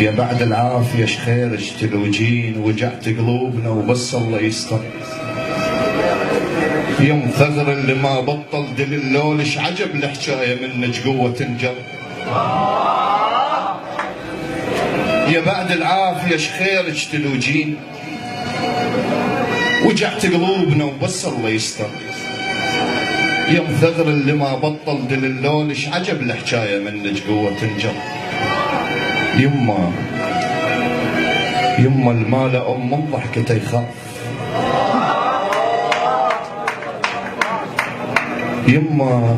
يا بعد العافية شخيرك تلوجين، وجعت قلوبنا وبس الله يستر. يم ثغر اللي ما بطل دليلولش عجب الحكاية منك قوة تنجر. يا بعد العافية شخيرك تلوجين، وجعت قلوبنا وبس الله يستر. يم ثغر اللي ما بطل دليلولش عجب الحكاية منك قوة تنجر. يما المال ام الضحكة يخاف، يما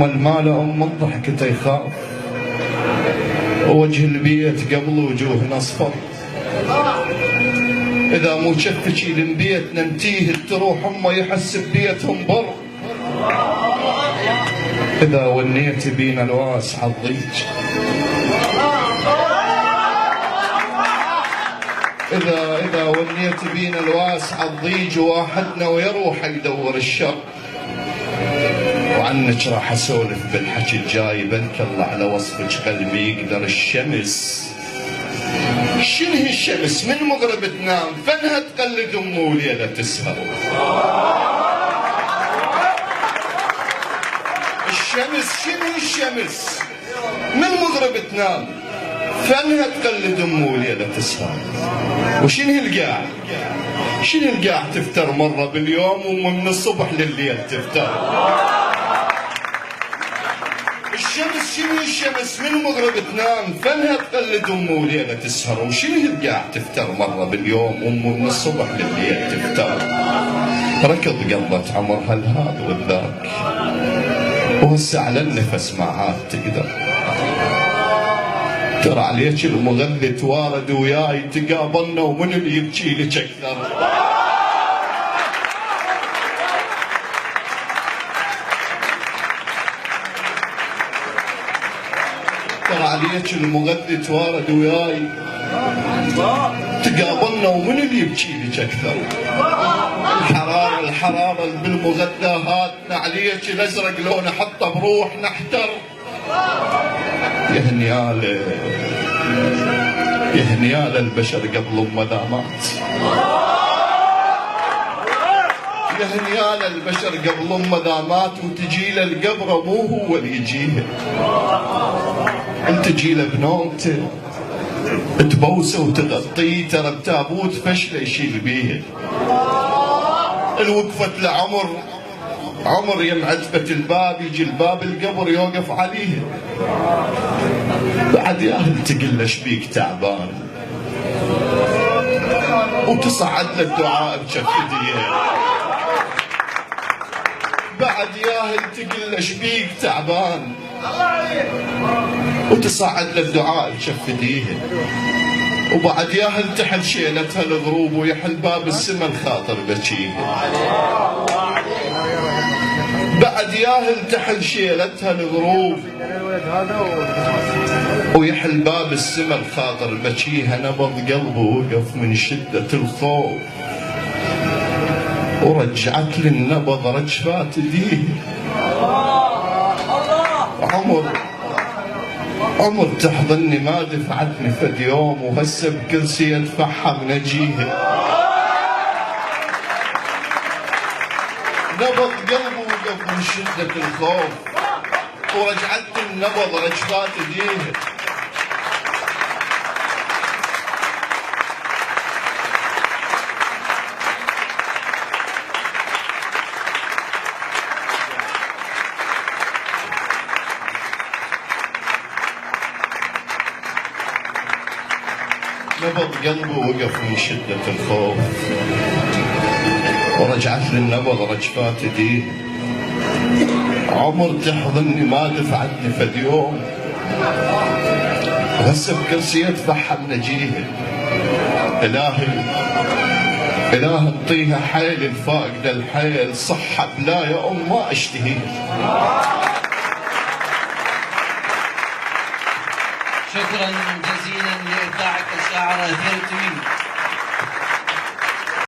المال ام الضحكة يخاف، ووجه البيت قبل وجوهنا اصفر. اذا مو شفتشي لنبيت ننتيه تروح امه يحس ببيتهم بر. اذا ونيت بينا الواسع الضيج، إذا ونيت بينا الواسع الضيج، واحدنا ويروح يدور الشر. وعنك راح اسولف بالحكي الجاي، بلك الله على وصفك قلبي يقدر. الشمس شنو هي الشمس؟ من مغرب تنام فنها تقلد امه وليله تسهر. الشمس شنو هي الشمس؟ من مغرب تنام فنها تقلد امه وليله تسهر. وشنو هي القاع؟ شنو القاع تفتر مره باليوم ومن الصبح لليل تفتر. الشمس شنو هي الشمس؟ من مغرب تنام فنها تقلد امه وليله تسهر. وشنو هي القاع تفتر مره باليوم ومن الصبح لليل تفتر. ركض قلبت عمر هالهذا والذاك، وهسه على النفس ما عاد تقدر. ترى عليك المغذي توارد وياي، تقابلنا ومن اللي يبكي لك اكثر. ترى عليك المغذي توارد وياي، تقابلنا ومن اللي يبكي لك اكثر. الحرارة اللي بالمغذاهات عليك الازرق لونه حتى بروح نحتر. يا هنيال البشر قبل ما مات، يا هنيال البشر قبل ما مات. وتجي له القبر مو هو اللي يجيه، انت تجي له بنومته تبوسه وتغطيه. ترى بتابوت فشله يشيل بيه. الوقفة عمر يم عتبة الباب، يجي الباب القبر يوقف عليه. بعد يا اهل تقول له شبيك تعبان، وتصعد له الدعاء بجف ايديه. بعد يا اهل تقول له شبيك تعبان، وتصعد له الدعاء بجف ايديه. وبعد يا اهل تحل شيلتها الغروب، ويحل باب السما الخاطر بكيه. بعد ياهل تحل شيلتها الغروب، ويحل باب السما الخاطر بكيها. نبض قلبه وقف من شدة الخوف، ورجعت للنبض رجفات ايديه. عمر تحضني ما دفعتني فد يوم، وهسه بكرسي ادفعها من اجيه. نبض قلبه وقف من شدة الخوف، ورجعت النبض رجفات ايديه. نبض قلبه وقف من شدة الخوف، ورجعت للنبض رجفات ايديه. عمر تحضني ما دفعتني فد يوم، وهسه بكرسي ادفعها من اجيه. الهي اعطيها حيل الفاقده الحيل، صحه بلا يا ام ما اشتهيه. شكرا جزيلا لإبداعك الشاعر أثير التميمي.